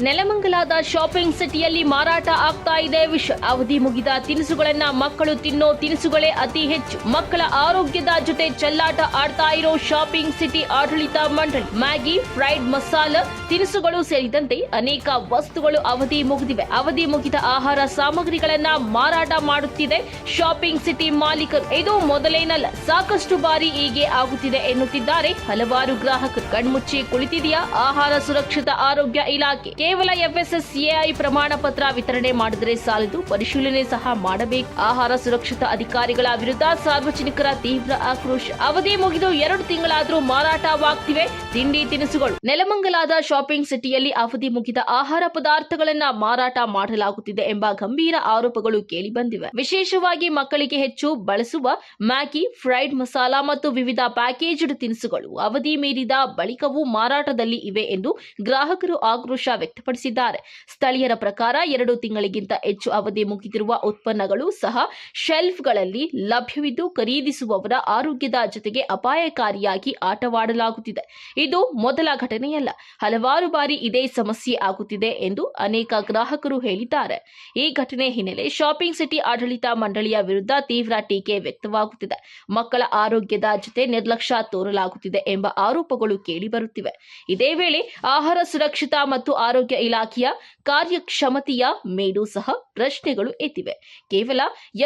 ನೆಲಮಂಗಲದ shopping ಸಿಟಿಯಲ್ಲಿ ಮಾರಾಟ ಆಗ್ತಾ ಇದೆ ವಿಷ. ಅವಧಿ ಮುಗಿದ ತಿನಿಸುಗಳನ್ನ ಮಕ್ಕಳು ತಿನ್ನೋ ತಿನಿಸುಗಳೇ ಅತಿ ಹೆಚ್ಚು. ಮಕ್ಕಳ ಆರೋಗ್ಯದ ಜೊತೆ ಚೆಲ್ಲಾಟ ಆಡ್ತಾ ಇರೋ ಶಾಪಿಂಗ್ ಸಿಟಿ ಆಡಳಿತ ಮಂಡಳಿ. ಮ್ಯಾಗಿ, ಫ್ರೈಡ್ ಮಸಾಲ ತಿನಿಸುಗಳು ಸೇರಿದಂತೆ ಅನೇಕ ವಸ್ತುಗಳು ಅವಧಿ ಮುಗಿದಿವೆ. ಅವಧಿ ಮುಗಿದ ಆಹಾರ ಸಾಮಗ್ರಿಗಳನ್ನ ಮಾರಾಟ ಮಾಡುತ್ತಿದೆ ಶಾಪಿಂಗ್ ಸಿಟಿ ಮಾಲೀಕರು. ಇದು ಮೊದಲೇನಲ್ಲ, ಸಾಕಷ್ಟು ಬಾರಿ ಹೀಗೆ ಆಗುತ್ತಿದೆ ಎನ್ನುತ್ತಿದ್ದಾರೆ ಹಲವಾರು ಗ್ರಾಹಕರು. ಕಣ್ಮುಚ್ಚಿ ಕುಳಿತಿದೆಯಾ ಆಹಾರ ಸುರಕ್ಷತಾ ಆರೋಗ್ಯ ಇಲಾಖೆ? ಕೇವಲ FSSAI ಪ್ರಮಾಣ ಪತ್ರ ವಿತರಣೆ ಮಾಡಿದರೆ ಸಾಲದು, ಪರಿಶೀಲನೆ ಸಹ ಮಾಡಬೇಕು. ಆಹಾರ ಸುರಕ್ಷತಾ ಅಧಿಕಾರಿಗಳ ವಿರುದ್ಧ ಸಾರ್ವಜನಿಕರ ತೀವ್ರ ಆಕ್ರೋಶ. ಅವಧಿ ಮುಗಿದು 2 ತಿಂಗಳಾದರೂ ಮಾರಾಟವಾಗ್ತಿವೆ ತಿಂಡಿ ತಿನಿಸುಗಳು. ನೆಲಮಂಗಲದ ಶಾಪಿಂಗ್ ಸಿಟಿಯಲ್ಲಿ ಅವಧಿ ಮುಗಿದ ಆಹಾರ ಪದಾರ್ಥಗಳನ್ನ ಮಾರಾಟ ಮಾಡಲಾಗುತ್ತಿದೆ ಎಂಬ ಗಂಭೀರ ಆರೋಪಗಳು ಕೇಳಿಬಂದಿವೆ. ವಿಶೇಷವಾಗಿ ಮಕ್ಕಳಿಗೆ ಹೆಚ್ಚು ಬಳಸುವ ಮ್ಯಾಗಿ, ಫ್ರೈಡ್ ಮಸಾಲ ಮತ್ತು ವಿವಿಧ ಪ್ಯಾಕೇಜ್ಡ್ ತಿನಿಸುಗಳು ಅವಧಿ ಮೀರಿದ ಬಳಿಕವೂ ಮಾರಾಟದಲ್ಲಿ ಇವೆ ಎಂದು ಗ್ರಾಹಕರು ಆಕ್ರೋಶ ವ್ಯಕ್ತಪಡಿಸಿದ್ದಾರೆ. ಸ್ಥಳೀಯರ ಪ್ರಕಾರ 2 ತಿಂಗಳಿಗಿಂತ ಹೆಚ್ಚು ಅವಧಿ ಮುಗಿದಿರುವ ಉತ್ಪನ್ನಗಳು ಸಹ ಶೆಲ್ಫ್ಗಳಲ್ಲಿ ಲಭ್ಯವಿದ್ದು ಖರೀದಿಸುವವರ ಆರೋಗ್ಯದ ಜೊತೆಗೆ ಅಪಾಯಕಾರಿಯಾಗಿ ಆಟವಾಡಲಾಗುತ್ತಿದೆ. ಇದು ಮೊದಲ ಘಟನೆಯಲ್ಲ, ಹಲವಾರು ಬಾರಿ ಇದೇ ಸಮಸ್ಯೆ ಆಗುತ್ತಿದೆ ಎಂದು ಅನೇಕ ಗ್ರಾಹಕರು ಹೇಳಿದ್ದಾರೆ. ಈ ಘಟನೆ ಹಿನ್ನೆಲೆ ಶಾಪಿಂಗ್ ಸಿಟಿ ಆಡಳಿತ ಮಂಡಳಿಯ ವಿರುದ್ಧ ತೀವ್ರ ಟೀಕೆ ವ್ಯಕ್ತವಾಗುತ್ತಿದೆ. ಮಕ್ಕಳ ಆರೋಗ್ಯದ ಜೊತೆ ನಿರ್ಲಕ್ಷ್ಯ ತೋರಲಾಗುತ್ತಿದೆ ಎಂಬ ಆರೋಪಗಳು ಕೇಳಿಬರುತ್ತಿವೆ. ಇದೇ ವೇಳೆ ಆಹಾರ ಸುರಕ್ಷತಾ ಮತ್ತು ಆರೋಗ್ಯ ಇಲಾಖೆಯ ಕಾರ್ಯಕ್ಷಮತೆಯ ಮೇಲೂ ಸಹ ಪ್ರಶ್ನೆಗಳು ಎದ್ದಿವೆ. ಕೇವಲ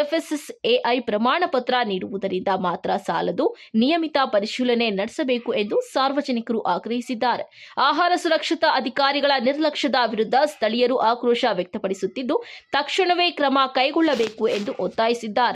FSSAI ಪ್ರಮಾಣ ಪತ್ರ ನೀಡುವುದರಿಂದ ಮಾತ್ರ ಸಾಲದು, ನಿಯಮಿತ ಪರಿಶೀಲನೆ ನಡೆಸಬೇಕು ಎಂದು ಸಾರ್ವಜನಿಕರು ಆಗ್ರಹಿಸಿದ್ದಾರೆ. ಆಹಾರ ಸುರಕ್ಷತಾ ಅಧಿಕಾರಿಗಳ ನಿರ್ಲಕ್ಷ್ಯದ ವಿರುದ್ಧ ಸ್ಥಳೀಯರು ಆಕ್ರೋಶ ವ್ಯಕ್ತಪಡಿಸುತ್ತಿದ್ದು, ತಕ್ಷಣವೇ ಕ್ರಮ ಕೈಗೊಳ್ಳಬೇಕು ಎಂದು ಒತ್ತಾಯಿಸಿದ್ದಾರೆ.